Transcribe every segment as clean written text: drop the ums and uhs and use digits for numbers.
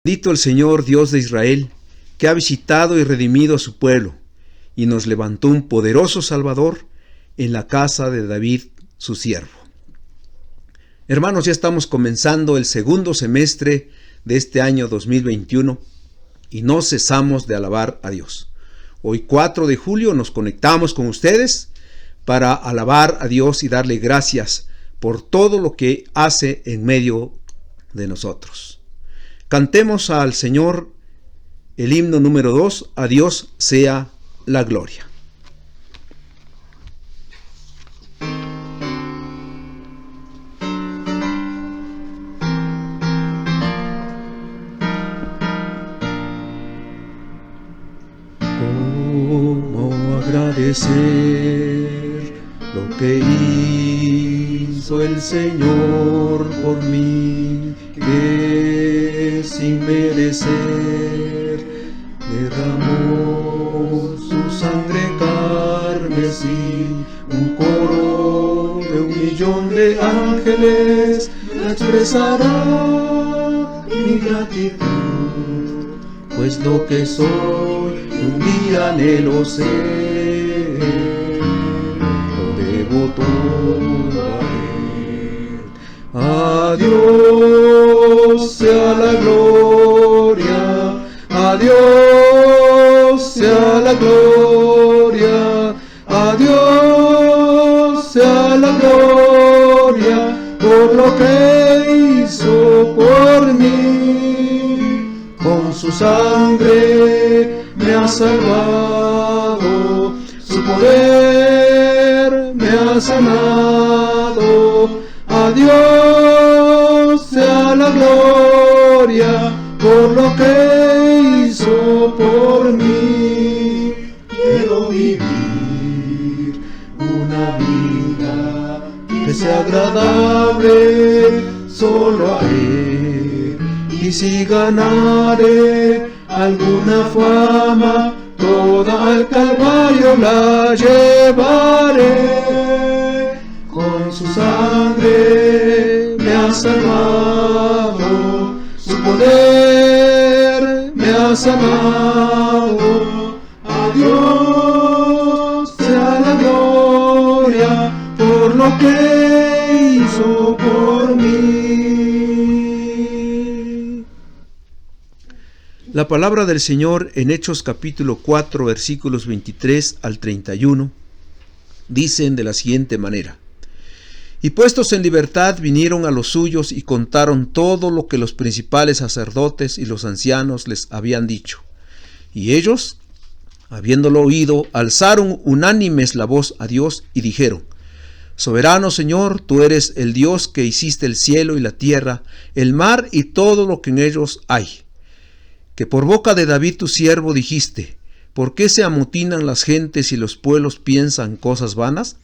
Bendito el Señor Dios de Israel, que ha visitado y redimido a su pueblo, y nos levantó un poderoso Salvador en la casa de David, su siervo. Hermanos, ya estamos comenzando el segundo semestre de este año 2021 y no cesamos de alabar a Dios. Hoy 4 de julio nos conectamos con ustedes para alabar a Dios y darle gracias por todo lo que hace en medio de nosotros. Cantemos al Señor el himno número 2, a Dios sea la gloria. ¿Cómo agradecer lo que hizo el Señor por mí, que sin merecer derramó su sangre carmesí? Un coro de 1.000.000 de ángeles expresará mi gratitud, pues lo que soy un día anhelo ser, lo debo todo a Él. A Dios sea la gloria, a Dios sea la gloria, a Dios sea la gloria por lo que hizo por mí. Con su sangre me ha salvado, su poder me ha sanado. A Dios sea la gloria por lo que hizo por mí. Quiero vivir una vida que sea agradable solo a Él, y si ganare alguna fama, toda al Calvario la llevaré. Con su sangre me ha salvado, su poder me ha sanado. A Dios sea la gloria por lo que hizo por mí. La palabra del Señor en Hechos capítulo 4 versículos 23 al 31 dicen de la siguiente manera: Y puestos en libertad vinieron a los suyos y contaron todo lo que los principales sacerdotes y los ancianos les habían dicho. Y ellos, habiéndolo oído, alzaron unánimes la voz a Dios y dijeron: Soberano Señor, tú eres el Dios que hiciste el cielo y la tierra, el mar y todo lo que en ellos hay. Que por boca de David tu siervo dijiste: ¿Por qué se amotinan las gentes y los pueblos piensan cosas vanas?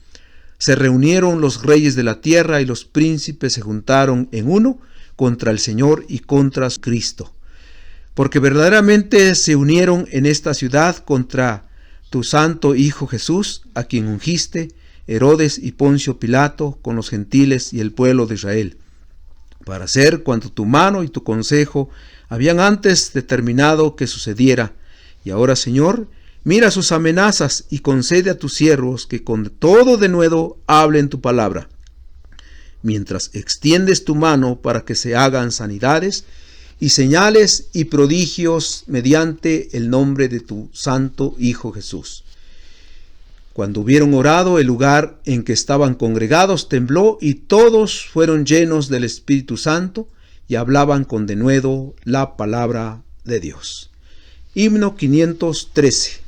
Se reunieron los reyes de la tierra y los príncipes se juntaron en uno contra el Señor y contra Cristo. Porque verdaderamente se unieron en esta ciudad contra tu santo Hijo Jesús, a quien ungiste, Herodes y Poncio Pilato, con los gentiles y el pueblo de Israel, para hacer cuanto tu mano y tu consejo habían antes determinado que sucediera. Y ahora, Señor, mira sus amenazas y concede a tus siervos que con todo denuedo hablen tu palabra, mientras extiendes tu mano para que se hagan sanidades y señales y prodigios mediante el nombre de tu santo Hijo Jesús. Cuando hubieron orado, el lugar en que estaban congregados tembló y todos fueron llenos del Espíritu Santo y hablaban con denuedo la palabra de Dios. Himno 513.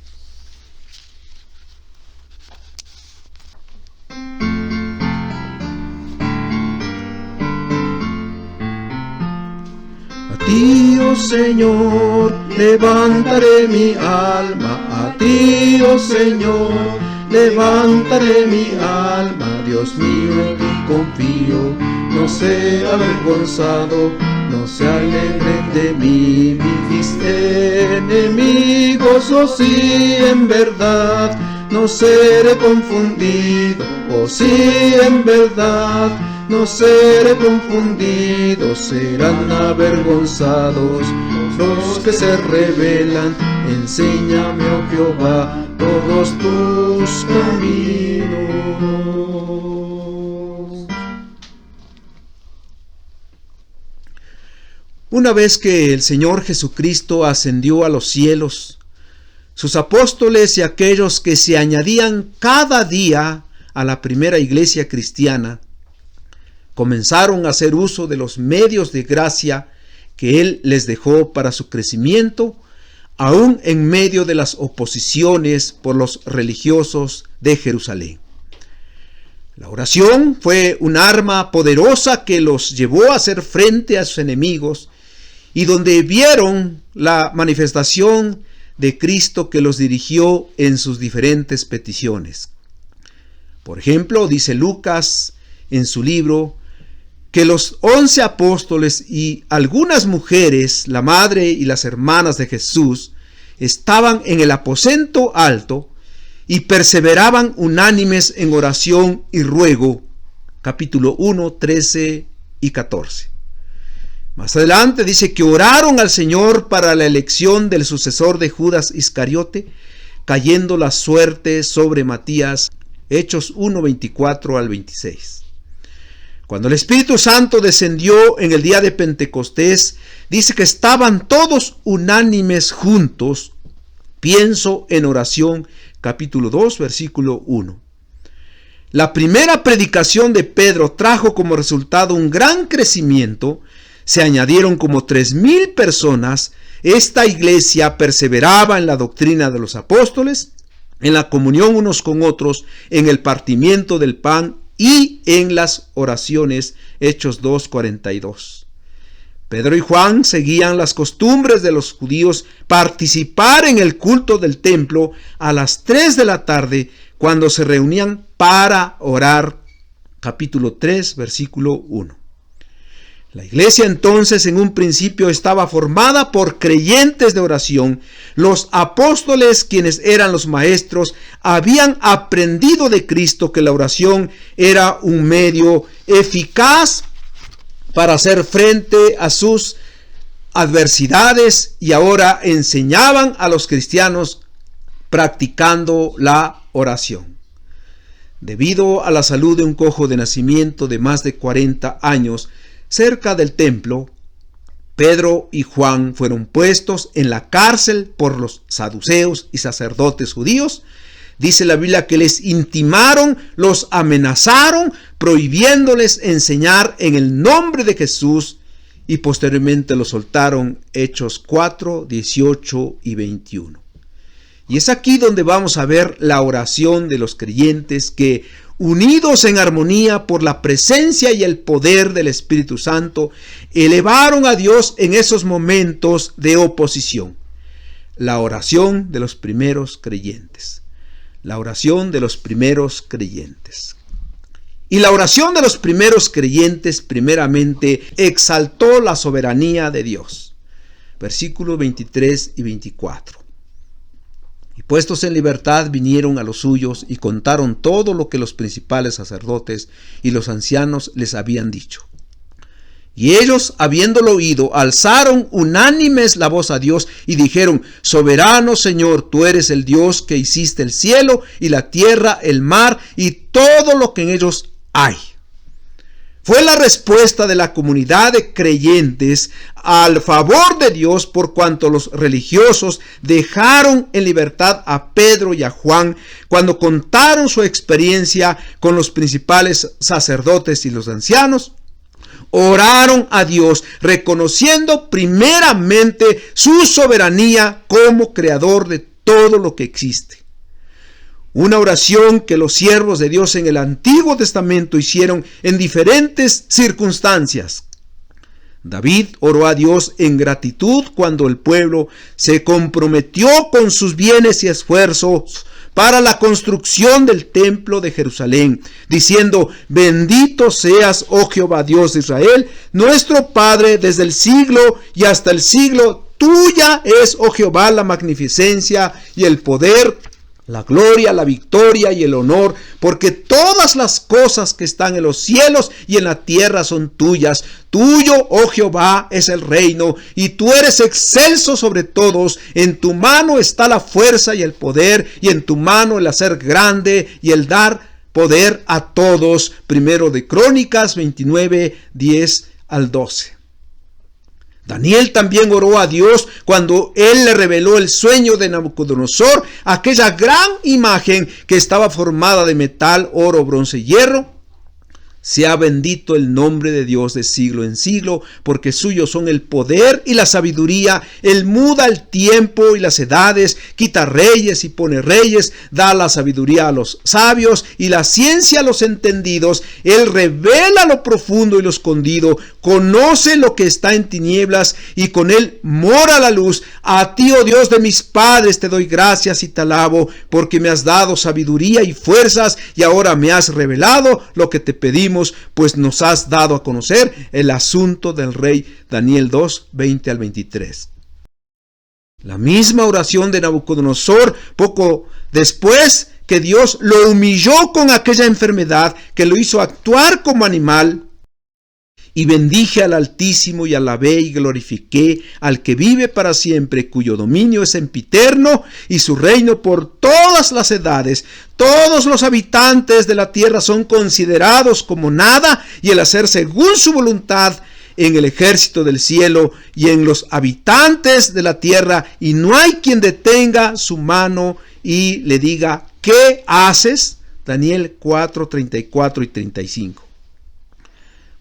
A ti, oh Señor, levantaré mi alma. A ti, oh Señor, levantaré mi alma. Dios mío, en ti confío. No sea avergonzado, no se alegren de mí mis enemigos. Oh sí, en verdad, no seré confundido. Oh sí, en verdad, no seré confundido, serán avergonzados los que se rebelan. Enséñame, oh Jehová, todos tus caminos. Una vez que el Señor Jesucristo ascendió a los cielos, sus apóstoles y aquellos que se añadían cada día a la primera iglesia cristiana comenzaron a hacer uso de los medios de gracia que Él les dejó para su crecimiento, aún en medio de las oposiciones por los religiosos de Jerusalén. La oración fue un arma poderosa que los llevó a hacer frente a sus enemigos y donde vieron la manifestación de Cristo que los dirigió en sus diferentes peticiones. Por ejemplo, dice Lucas en su libro que los 11 apóstoles y algunas mujeres, la madre y las hermanas de Jesús, estaban en el aposento alto y perseveraban unánimes en oración y ruego. Capítulo 1, 13 y 14. Más adelante dice que oraron al Señor para la elección del sucesor de Judas Iscariote, cayendo la suerte sobre Matías. Hechos 1, 24 al 26. Cuando el Espíritu Santo descendió en el día de Pentecostés, dice que estaban todos unánimes juntos. Pienso en oración, capítulo 2, versículo 1. La primera predicación de Pedro trajo como resultado un gran crecimiento. Se añadieron como 3,000 personas. Esta iglesia perseveraba en la doctrina de los apóstoles, en la comunión unos con otros, en el partimiento del pan y en las oraciones. Hechos 2:42. Pedro y Juan seguían las costumbres de los judíos, participar en el culto del templo a las 3 de la tarde, cuando se reunían para orar. Capítulo 3, versículo 1. La iglesia entonces en un principio estaba formada por creyentes de oración. Los apóstoles, quienes eran los maestros, habían aprendido de Cristo que la oración era un medio eficaz para hacer frente a sus adversidades y ahora enseñaban a los cristianos practicando la oración. Debido a la salud de un cojo de nacimiento de más de 40 años, cerca del templo, Pedro y Juan fueron puestos en la cárcel por los saduceos y sacerdotes judíos. Dice la Biblia que les intimaron, los amenazaron, prohibiéndoles enseñar en el nombre de Jesús, y posteriormente los soltaron. Hechos 4, 18 y 21. Y es aquí donde vamos a ver la oración de los creyentes que, unidos en armonía por la presencia y el poder del Espíritu Santo, elevaron a Dios en esos momentos de oposición. La oración de los primeros creyentes. La oración de los primeros creyentes. Y la oración de los primeros creyentes primeramente exaltó la soberanía de Dios. Versículos 23 y 24. Y puestos en libertad vinieron a los suyos y contaron todo lo que los principales sacerdotes y los ancianos les habían dicho. Y ellos, habiéndolo oído, alzaron unánimes la voz a Dios y dijeron: Soberano Señor, tú eres el Dios que hiciste el cielo y la tierra, el mar y todo lo que en ellos hay. Fue la respuesta de la comunidad de creyentes al favor de Dios, por cuanto los religiosos dejaron en libertad a Pedro y a Juan cuando contaron su experiencia con los principales sacerdotes y los ancianos. Oraron a Dios, reconociendo primeramente su soberanía como creador de todo lo que existe. Una oración que los siervos de Dios en el Antiguo Testamento hicieron en diferentes circunstancias. David oró a Dios en gratitud cuando el pueblo se comprometió con sus bienes y esfuerzos para la construcción del templo de Jerusalén, diciendo: Bendito seas, oh Jehová Dios de Israel, nuestro Padre, desde el siglo y hasta el siglo. Tuya es, oh Jehová, la magnificencia y el poder, la gloria, la victoria y el honor, porque todas las cosas que están en los cielos y en la tierra son tuyas. Tuyo, oh Jehová, es el reino, y tú eres excelso sobre todos. En tu mano está la fuerza y el poder, y en tu mano el hacer grande y el dar poder a todos. Primero de Crónicas 29, 10 al 12. Daniel también oró a Dios cuando él le reveló el sueño de Nabucodonosor, aquella gran imagen que estaba formada de metal, oro, bronce y hierro. Sea bendito el nombre de Dios de siglo en siglo, porque suyos son el poder y la sabiduría. Él muda el tiempo y las edades, quita reyes y pone reyes, da la sabiduría a los sabios y la ciencia a los entendidos. Él revela lo profundo y lo escondido, conoce lo que está en tinieblas y con él mora la luz. A ti, oh Dios de mis padres, te doy gracias y te alabo, porque me has dado sabiduría y fuerzas y ahora me has revelado lo que te pedimos, pues nos has dado a conocer el asunto del rey. Daniel 2, 20 al 23. La misma oración de Nabucodonosor, poco después que Dios lo humilló con aquella enfermedad que lo hizo actuar como animal. Y bendije al Altísimo y alabé y glorifiqué al que vive para siempre, cuyo dominio es sempiterno y su reino por todas las edades. Todos los habitantes de la tierra son considerados como nada, y el hacer según su voluntad en el ejército del cielo y en los habitantes de la tierra, y no hay quien detenga su mano y le diga: ¿qué haces? Daniel 4, 34 y 35.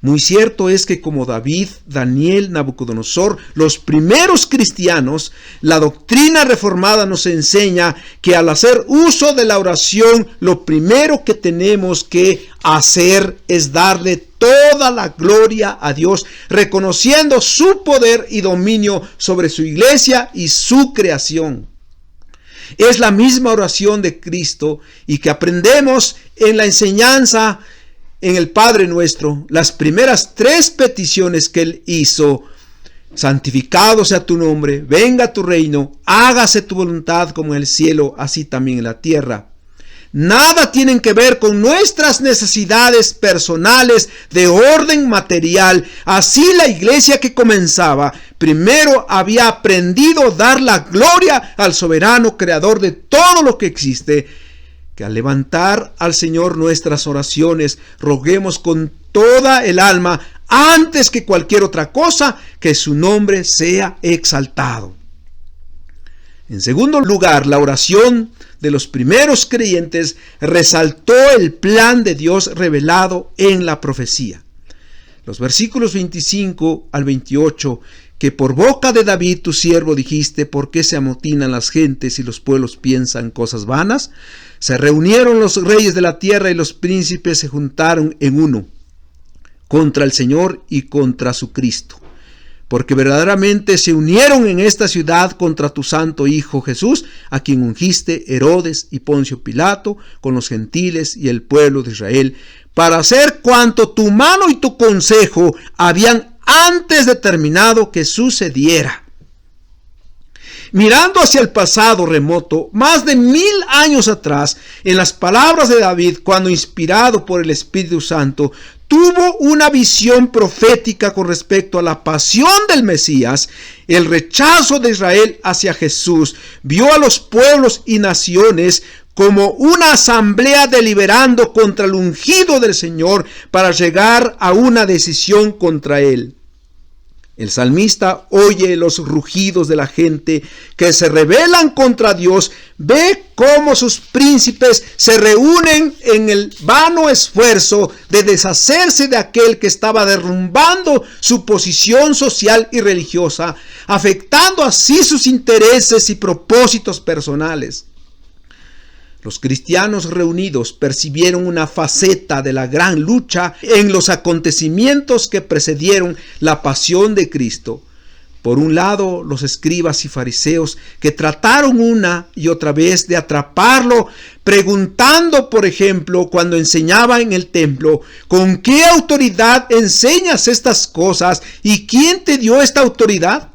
Muy cierto es que como David, Daniel, Nabucodonosor, los primeros cristianos, la doctrina reformada nos enseña que al hacer uso de la oración, lo primero que tenemos que hacer es darle toda la gloria a Dios, reconociendo su poder y dominio sobre su iglesia y su creación. Es la misma oración de Cristo y que aprendemos en la enseñanza en el Padre Nuestro. Las primeras 3 peticiones que Él hizo: santificado sea tu nombre, venga tu reino, hágase tu voluntad como en el cielo, así también en la tierra. Nada tienen que ver con nuestras necesidades personales de orden material. Así la iglesia que comenzaba primero había aprendido a dar la gloria al soberano creador de todo lo que existe. Que al levantar al Señor nuestras oraciones, roguemos con toda el alma, antes que cualquier otra cosa, que su nombre sea exaltado. En segundo lugar, la oración de los primeros creyentes resaltó el plan de Dios revelado en la profecía. Los versículos 25 al 28, que por boca de David tu siervo dijiste: ¿por qué se amotinan las gentes y los pueblos piensan cosas vanas? Se reunieron los reyes de la tierra y los príncipes se juntaron en uno contra el Señor y contra su Cristo, porque verdaderamente se unieron en esta ciudad contra tu santo Hijo Jesús, a quien ungiste Herodes y Poncio Pilato con los gentiles y el pueblo de Israel, para hacer cuanto tu mano y tu consejo habían antes determinado que sucediera. Mirando hacia el pasado remoto, más de 1000 años atrás, en las palabras de David, cuando inspirado por el Espíritu Santo, tuvo una visión profética con respecto a la pasión del Mesías, el rechazo de Israel hacia Jesús, vio a los pueblos y naciones como una asamblea deliberando contra el ungido del Señor para llegar a una decisión contra él. El salmista oye los rugidos de la gente que se rebelan contra Dios, ve cómo sus príncipes se reúnen en el vano esfuerzo de deshacerse de aquel que estaba derrumbando su posición social y religiosa, afectando así sus intereses y propósitos personales. Los cristianos reunidos percibieron una faceta de la gran lucha en los acontecimientos que precedieron la pasión de Cristo. Por un lado, los escribas y fariseos que trataron una y otra vez de atraparlo, preguntando, por ejemplo, cuando enseñaba en el templo: ¿con qué autoridad enseñas estas cosas? ¿Y quién te dio esta autoridad?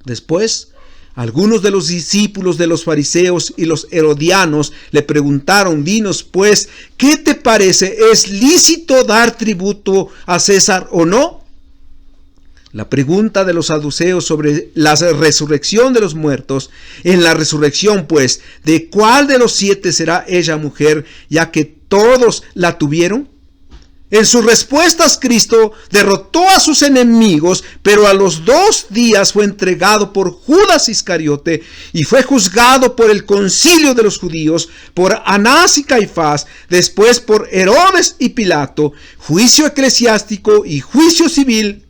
Después, Algunos de los discípulos de los fariseos y los herodianos le preguntaron: dinos pues, ¿qué te parece? ¿Es lícito dar tributo a César o no? La pregunta de los saduceos sobre la resurrección de los muertos: en la resurrección, pues, ¿de cuál de los 7 será ella mujer, ya que todos la tuvieron? En sus respuestas, Cristo derrotó a sus enemigos, pero a los 2 días fue entregado por Judas Iscariote y fue juzgado por el concilio de los judíos, por Anás y Caifás, después por Herodes y Pilato, juicio eclesiástico y juicio civil,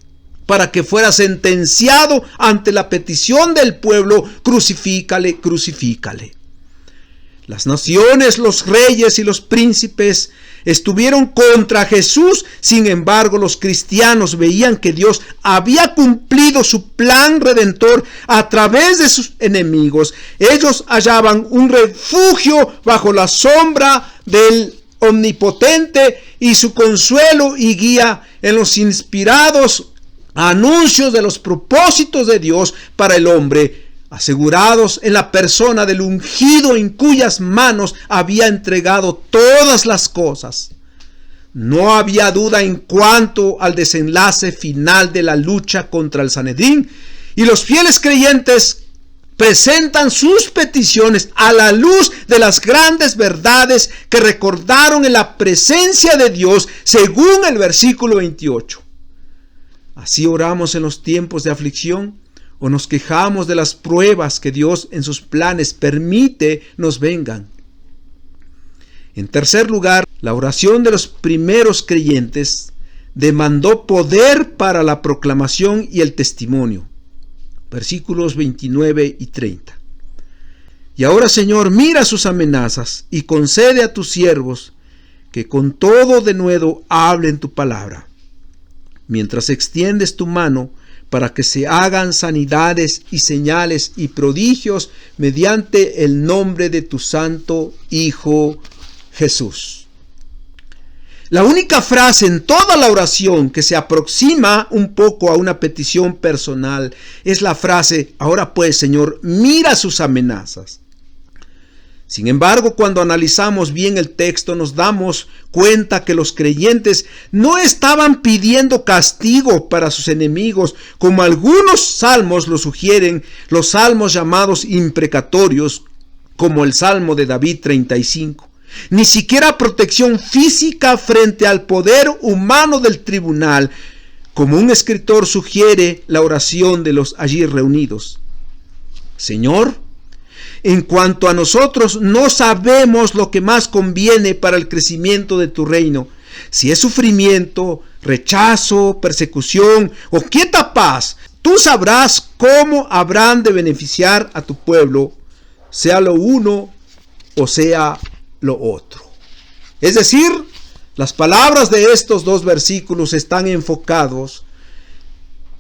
para que fuera sentenciado ante la petición del pueblo: crucifícale, crucifícale. Las naciones, los reyes y los príncipes estuvieron contra Jesús. Sin embargo, los cristianos veían que Dios había cumplido su plan redentor a través de sus enemigos. Ellos hallaban un refugio bajo la sombra del Omnipotente y su consuelo y guía en los inspirados anuncios de los propósitos de Dios para el hombre, asegurados en la persona del ungido en cuyas manos había entregado todas las cosas. No había duda en cuanto al desenlace final de la lucha contra el Sanedrín, y los fieles creyentes presentan sus peticiones a la luz de las grandes verdades que recordaron en la presencia de Dios, según el versículo 28. Así oramos en los tiempos de aflicción, o nos quejamos de las pruebas que Dios en sus planes permite nos vengan. En tercer lugar, la oración de los primeros creyentes demandó poder para la proclamación y el testimonio. Versículos 29 y 30. Y ahora, Señor, mira sus amenazas y concede a tus siervos que con todo denuedo hablen tu palabra, mientras extiendes tu mano para que se hagan sanidades y señales y prodigios mediante el nombre de tu santo Hijo Jesús. La única frase en toda la oración que se aproxima un poco a una petición personal es la frase: ahora pues, Señor, mira sus amenazas. Sin embargo, cuando analizamos bien el texto, nos damos cuenta que los creyentes no estaban pidiendo castigo para sus enemigos, como algunos salmos lo sugieren, los salmos llamados imprecatorios, como el Salmo de David 35. Ni siquiera protección física frente al poder humano del tribunal, como un escritor sugiere la oración de los allí reunidos. Señor, en cuanto a nosotros, no sabemos lo que más conviene para el crecimiento de tu reino. Si es sufrimiento, rechazo, persecución o quieta paz, tú sabrás cómo habrán de beneficiar a tu pueblo, sea lo uno o sea lo otro. Es decir, las palabras de estos 2 versículos están enfocados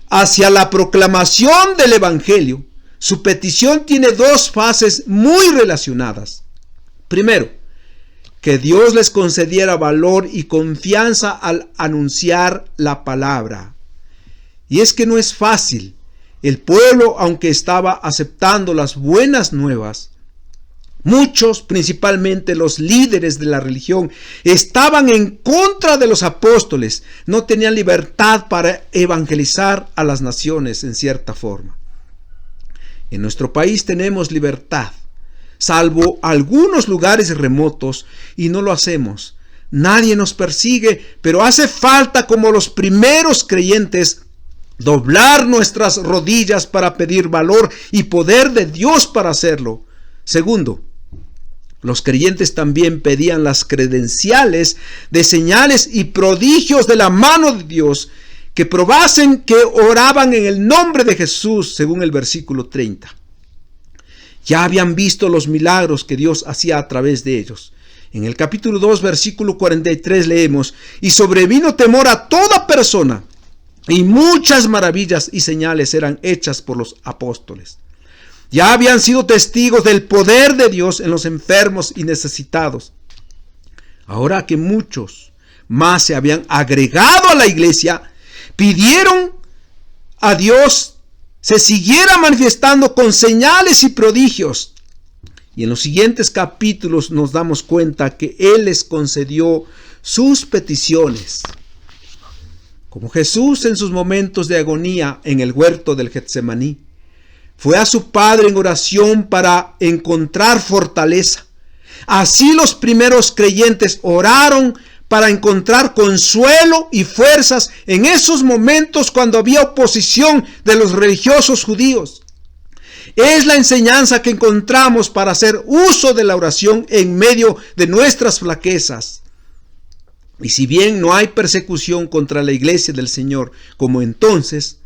hacia la proclamación del Evangelio. Su petición tiene 2 fases muy relacionadas. Primero, que Dios les concediera valor y confianza al anunciar la palabra. Y es que no es fácil. El pueblo, aunque estaba aceptando las buenas nuevas, muchos, principalmente los líderes de la religión, estaban en contra de los apóstoles. No tenían libertad para evangelizar a las naciones en cierta forma. En nuestro país tenemos libertad, salvo algunos lugares remotos, y no lo hacemos. Nadie nos persigue, pero hace falta, como los primeros creyentes, doblar nuestras rodillas para pedir valor y poder de Dios para hacerlo. Segundo, los creyentes también pedían las credenciales de señales y prodigios de la mano de Dios, que probasen que oraban en el nombre de Jesús, según el versículo 30. Ya habían visto los milagros que Dios hacía a través de ellos. En el capítulo 2, versículo 43 leemos: y sobrevino temor a toda persona, y muchas maravillas y señales eran hechas por los apóstoles. Ya habían sido testigos del poder de Dios en los enfermos y necesitados. Ahora que muchos más se habían agregado a la iglesia, pidieron a Dios se siguiera manifestando con señales y prodigios. Y en los siguientes capítulos nos damos cuenta que Él les concedió sus peticiones. Como Jesús en sus momentos de agonía en el huerto del Getsemaní, fue a su Padre en oración para encontrar fortaleza. Así los primeros creyentes oraron para encontrar consuelo y fuerzas en esos momentos cuando había oposición de los religiosos judíos. Es la enseñanza que encontramos para hacer uso de la oración en medio de nuestras flaquezas. Y si bien no hay persecución contra la iglesia del Señor como entonces,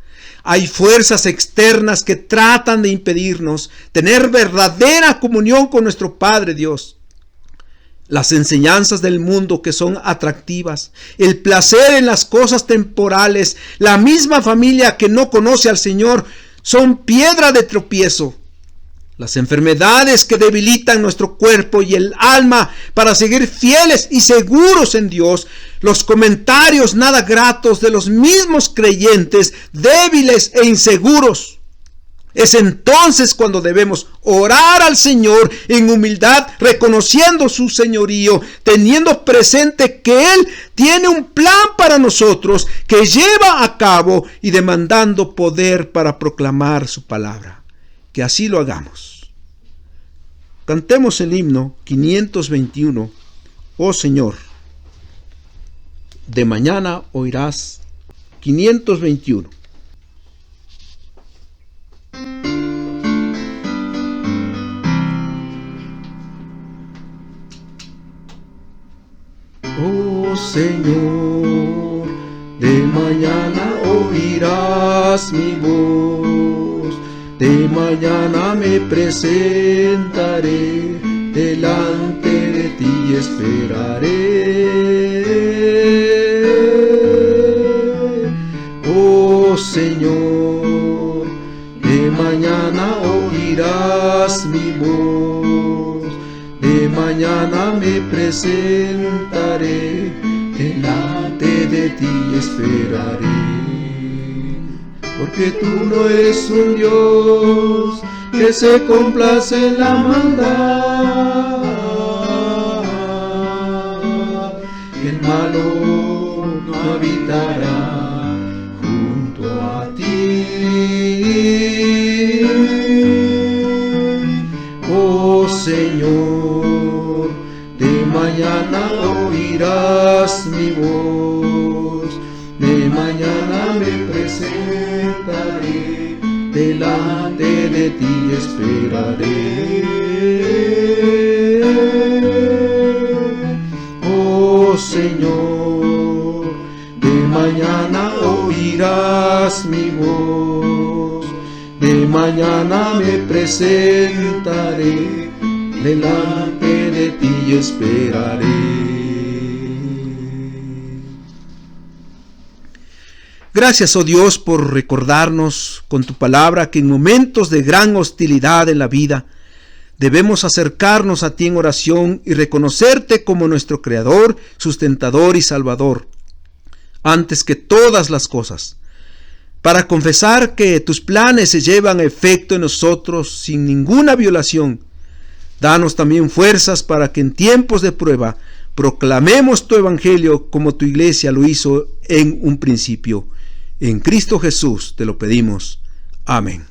hay fuerzas externas que tratan de impedirnos tener verdadera comunión con nuestro Padre Dios. Las enseñanzas del mundo que son atractivas, el placer en las cosas temporales, la misma familia que no conoce al Señor, son piedra de tropiezo. Las enfermedades que debilitan nuestro cuerpo y el alma para seguir fieles y seguros en Dios, los comentarios nada gratos de los mismos creyentes débiles e inseguros. Es entonces cuando debemos orar al Señor en humildad, reconociendo su señorío, teniendo presente que Él tiene un plan para nosotros que lleva a cabo y demandando poder para proclamar su palabra. Que así lo hagamos. Cantemos el himno 521. Oh Señor, de mañana oirás. 521. Oh Señor, de mañana oirás mi voz, de mañana me presentaré, delante de ti esperaré. Oh Señor, de mañana oirás mi voz, de mañana me presentaré, delante de ti esperaré. Porque tú no eres un Dios que se complace en la maldad. El malo no habitará junto a ti. Oh Señor, de mañana oirás mi voz, de mañana me presentaré, delante de ti esperaré. Oh Señor, de mañana oirás mi voz, de mañana me presentaré, delante de ti esperaré. Gracias, oh Dios, por recordarnos con tu palabra que en momentos de gran hostilidad en la vida debemos acercarnos a ti en oración y reconocerte como nuestro Creador, sustentador y Salvador, antes que todas las cosas, para confesar que tus planes se llevan a efecto en nosotros sin ninguna violación. Danos también fuerzas para que en tiempos de prueba proclamemos tu evangelio como tu iglesia lo hizo en un principio. En Cristo Jesús te lo pedimos. Amén.